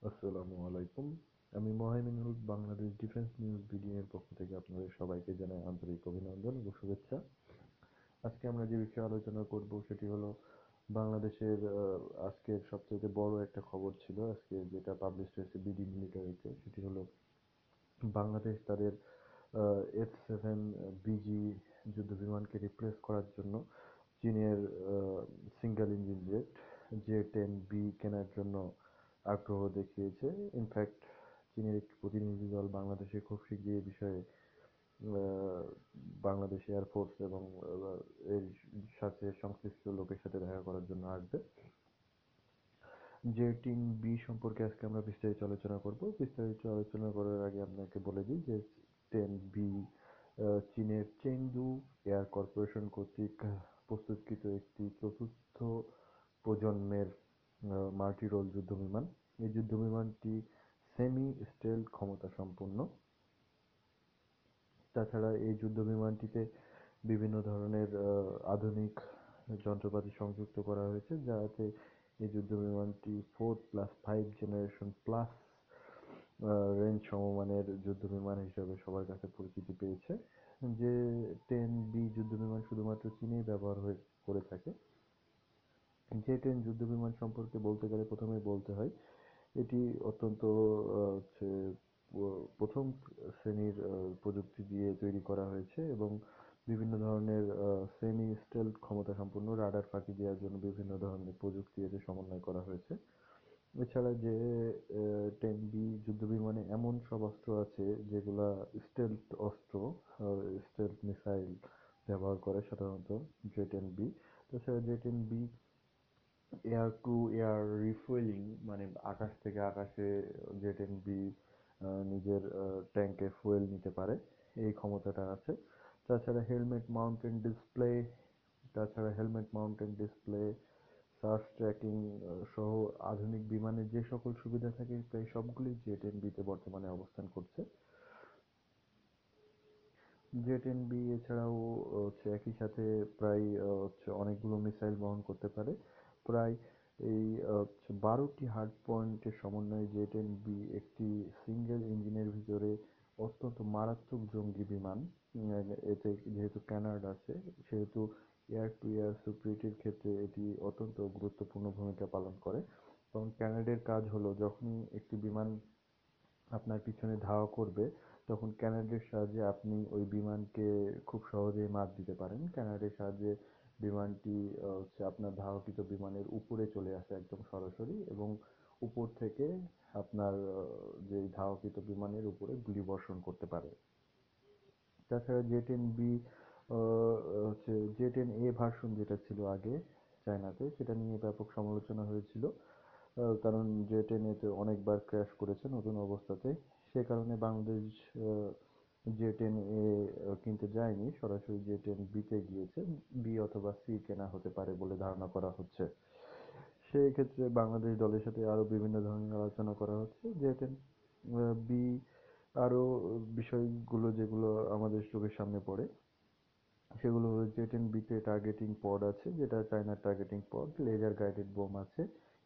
আসসালামু আলাইকুম। আমি Mohaiminul Bangladesh defence news BD এর পক্ষ থেকে আপনাদের সবাইকে জানাই আন্তরিক অভিনন্দন ও শুভেচ্ছা। আজকে আমরা যে বিষয়ে আলোচনা করব সেটি হলো বাংলাদেশের আজকের সবচেয়ে বড় একটা খবর ছিল আজকে যেটা পাবলিশ হয়েছে বিডি মিলিটারিতে, সেটি হলো বাংলাদেশ তাদের F-7 বিজি যুদ্ধবিমানকে রিপ্লেস করার জন্য চীনের সিঙ্গেল ইঞ্জিন জেট জে-10B কেনার জন্য আগ্রহ দেখিয়েছে। ইনফ্যাক্ট চীনের একটি প্রতিনিধি দল বাংলাদেশে খুব শীঘ্রই এ বিষয়ে বাংলাদেশ এয়ারফোর্স এবং এর সাথে সংশ্লিষ্ট লোকের সাথে দেখা করার জন্য আসবে। জে-10B সম্পর্কে আজকে আমরা বিস্তারিত আলোচনা করব। বিস্তারিত আলোচনা করার আগে আপনাকে বলে দিই যে 10B চীনের চেংদু এয়ার কর্পোরেশন কর্তৃক প্রস্তুতকৃত একটি চতুর্থ প্রজন্মের মাল্টি-রোল যুদ্ধবিমান। এই যুদ্ধবিমানটি সেমি স্টেলথ ক্ষমতা সম্পন্ন। তাছাড়া এই যুদ্ধবিমানটিতে বিভিন্ন ধরনের আধুনিক যন্ত্রপাতি সংযুক্ত করা হয়েছে, যাতে এই যুদ্ধবিমানটি 4+5 জেনারেশন প্লাস রেঞ্জ সমমানের যুদ্ধবিমান হিসেবে সবার কাছে পরিচিতি পেয়েছে। যে 10B যুদ্ধবিমান শুধুমাত্র চীনেই ব্যবহার করে থাকে। জে-10 যুদ্ধবিমান সম্পর্কে বলতে গেলে প্রথমেই বলতে হয় এটি অত্যন্ত হচ্ছে প্রথম শ্রেণীর প্রযুক্তি দিয়ে তৈরি করা হয়েছে এবং বিভিন্ন ধরনের সেমি স্টেলথ ক্ষমতা সম্পন্ন রাডার ফাঁকি দেওয়ার জন্য বিভিন্ন ধরনের প্রযুক্তি এতে সমন্বয় করা হয়েছে। এছাড়া যে 10B যুদ্ধবিমানে এমন সব অস্ত্র আছে যেগুলা স্টেলথ অস্ত্র, স্টেলথ মিসাইল ব্যবহার করে সাধারণত জে-10B। তাছাড়া জে-10B এয়ার টু এয়ার রিফুয়েলিং, মানে আকাশ থেকে আকাশে জে-10B নিজের ট্যাঙ্কে ফুয়েল নিতে পারে, এই ক্ষমতাটা আছে। তাছাড়া helmet mountain display, search tracking সহ আধুনিক বিমানের যে সকল সুবিধা থাকে প্রায় সবগুলোই জে-10B-তে বর্তমানে অবস্থান করছে। জে-10B এছাড়াও হচ্ছে একই সাথে প্রায় হচ্ছে অনেকগুলো মিসাইল বহন করতে পারে। প্রায় এই 12টি হার্ড পয়েন্টের সমন্বয়ে জে-10B একটি সিঙ্গেল ইঞ্জিনের ভিতরে অত্যন্ত মারাত্মক জঙ্গি বিমান। এতে যেহেতু ক্যানার্ড আছে সেহেতু এয়ার টু এয়ার সিকিউরিটির ক্ষেত্রে এটি অত্যন্ত গুরুত্বপূর্ণ ভূমিকা পালন করে। কারণ ক্যানার্ডের কাজ হলো যখনই একটি বিমান আপনার পিছনে ধাওয়া করবে তখন ক্যানার্ডের সাহায্যে আপনি ওই বিমানকে খুব সহজেই মাত দিতে পারেন। ক্যানার্ডের সাহায্যে বিমানটি হচ্ছে আপনার ধাওয়াকৃত বিমানের উপরে চলে আসে একদম সরাসরি এবং উপর থেকে আপনার যে ধাওয়াকৃত বিমানের উপরে গুলি বর্ষণ করতে পারে। তাছাড়া জে-10B হচ্ছে জে-10A ভার্সন যেটা ছিল আগে চায়নাতে, সেটা নিয়ে ব্যাপক সমালোচনা হয়েছিল। কারণ জে-10A-তে অনেকবার ক্র্যাশ করেছে নতুন অবস্থাতে। সে কারণে বাংলাদেশ জে-10A কিনতে যায়নি, সরাসরি জে-10B-তে গিয়েছে। বি অথবা সি কেনা হতে পারে বলে ধারণা করা হচ্ছে। সেই ক্ষেত্রে বাংলাদেশ দলের সাথে আরো বিভিন্ন ধরনের আলোচনা করা হচ্ছে। জে-10B আরো বিষয়গুলো যেগুলো আমাদের চোখের সামনে পড়ে সেগুলো হলো জে-10B-তে টার্গেটিং পড আছে, যেটা চায়নার টার্গেটিং পড, লেজার গাইডেড বোম আছে,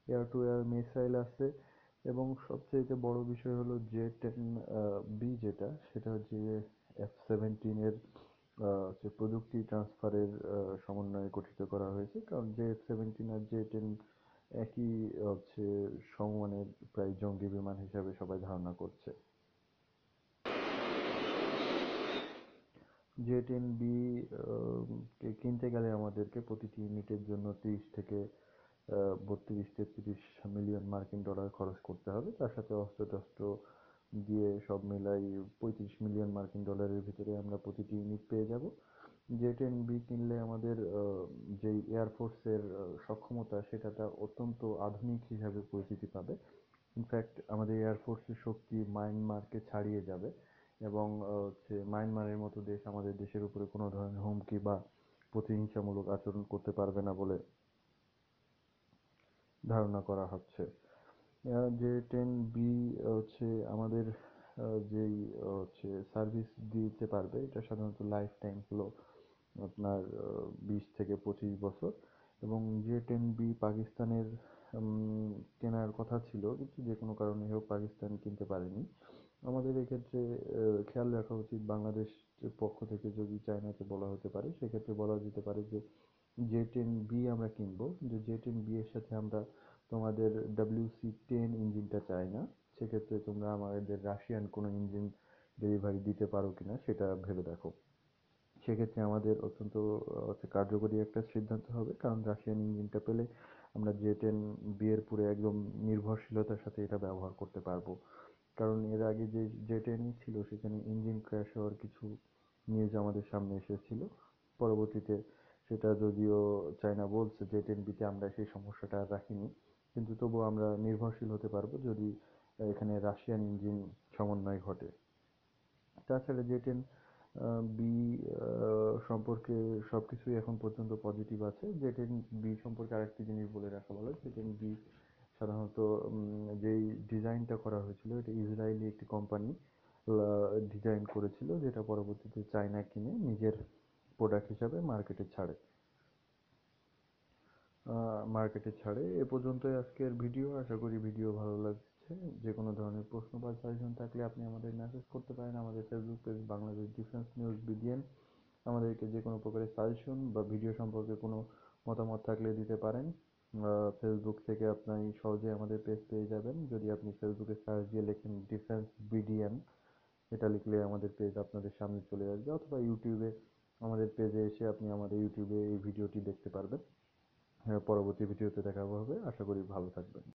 এয়ার টু এয়ার মিসাইল আছে এবং সবচেয়ে বড় বিষয় হলো জে-10B যেটা, সেটা হচ্ছে F-17 এর যে প্রযুক্তি ট্রান্সফারের সমন্বয়ে গঠিত করা হয়েছে। কারণ যে F-17 আর জে-10 একই হচ্ছে সমমানের প্রায় জঙ্গি বিমান হিসাবে সবাই ধারণা করছে। জে-10B কে কিনতে গেলে আমাদেরকে প্রতিটি ইউনিটের জন্য 30 থেকে 32-33 মিলিয়ন মার্কিন ডলার খরচ করতে হবে। তার সাথে অস্ত্র-টস্ত্র দিয়ে সব মিলাই 35 মিলিয়ন মার্কিন ডলারের ভিতরে আমরা প্রতিটি ইউনিট পেয়ে যাব। জে-10B কিনলে আমাদের যেই এয়ারফোর্সের সক্ষমতা সেটাটা অত্যন্ত আধুনিক হিসাবে পরিচিতি পাবে। ইনফ্যাক্ট আমাদের এয়ারফোর্সের শক্তি মায়ানমারকে ছাড়িয়ে যাবে এবং হচ্ছে মায়ানমারের মতো দেশ আমাদের দেশের উপরে কোনো ধরনের হুমকি বা প্রতিহিংসামূলক আচরণ করতে পারবে না বলে ধারণা করা হচ্ছে। যে-10B হচ্ছে আমাদের যেই হচ্ছে সার্ভিস দিতে পারবে এটা সাধারণত লাইফ টাইম হলো আপনার 20 থেকে 25 বছর এবং জে-10B পাকিস্তানের কেনার কথা ছিল, কিন্তু যে কোনো কারণে হোক পাকিস্তান কিনতে পারেনি। আমাদের এক্ষেত্রে খেয়াল রাখা উচিত, বাংলাদেশের পক্ষ থেকে যদি চায়নাকে বলা হতে পারে, সেক্ষেত্রে বলা যেতে পারে যে জে10B আমরা কিনবো, কিন্তু জে10B এর সাথে আমরা তোমাদের WC10 ইঞ্জিনটা চাই না। সেক্ষেত্রে তোমরা আমাদের রাশিয়ান কোনো ইঞ্জিন ডেলিভারি দিতে পারো কিনা সেটা ভেবে দেখো। সেক্ষেত্রে আমাদের অত্যন্ত কার্যকরী একটা সিদ্ধান্ত হবে, কারণ রাশিয়ান ইঞ্জিনটা পেলে আমরা জে10B এর পুরো একদম নির্ভরশীলতার সাথে এটা ব্যবহার করতে পারবো। কারণ এর আগে যে জে10 ছিল সেখানে ইঞ্জিন ক্র্যাশ হওয়ার কিছু নিউজ আমাদের সামনে এসেছিল। পরবর্তীতে সেটা যদিও চায়না বলছে জে10B তে আমরা সেই সমস্যাটা আর রাখিনি, কিন্তু তবুও আমরা নির্ভরশীল হতে পারবো যদি এখানে রাশিয়ান ইঞ্জিন সমন্বয় ঘটে। তাছাড়া জে10B সম্পর্কে সবকিছুই এখন পর্যন্ত পজিটিভ আছে। জে10B সম্পর্কে আরেকটি জিনিস বলে রাখা ভালো, জে10B সাধারণত যেই ডিজাইনটা করা হয়েছিল এটা ইসরায়েলি একটি কোম্পানি ডিজাইন করেছিল, যেটা পরবর্তীতে চায়না কিনে নিজের প্রোডাক্ট হিসাবে মার্কেটে ছাড়ে। এ পর্যন্তই আজকের ভিডিও। আশা করি ভিডিও ভালো লাগছে। যে কোনো ধরনের প্রশ্ন বা সাজেশন থাকলে আপনি আমাদের মেসেজ করতে পারেন আমাদের Facebook page Bangladesh defence news BDN. আমাদেরকে যে কোনো প্রকারের সাজেশন বা ভিডিও সম্পর্কে কোনো মতামত থাকলে দিতে পারেন। ফেসবুক থেকে আপনি সহজে আমাদের পেজ পেয়ে যাবেন। যদি আপনি ফেসবুকে সার্চ দিয়ে লেখেন ডিফেন্স বিডিএন, এটা লিখলে আমাদের পেজ আপনাদের সামনে চলে আসবে, অথবা ইউটিউবে আমাদের পেজে এসে আপনি আমাদের ইউটিউবে এই ভিডিওটি দেখতে পারবেন। পরবর্তী ভিডিওতে দেখা হবে। আশা করি ভালো থাকবেন।